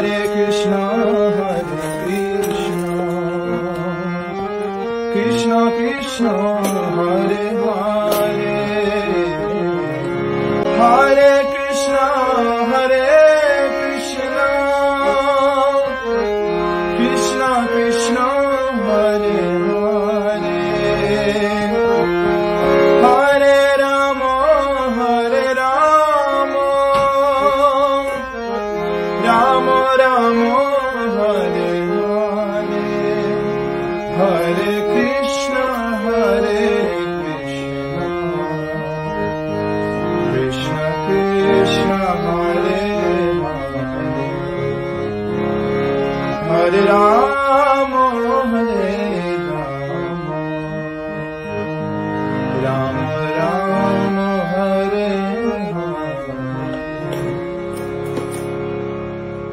Hare Krishna, Krishna Krishna, Hare Hare, Hare Krishna, Krishna Krishna, Hare Hare, Hare Rama, Rama Rama, Hare Hare, Hare Krishna, Krishna Krishna, Hare Hare, Hare Rama.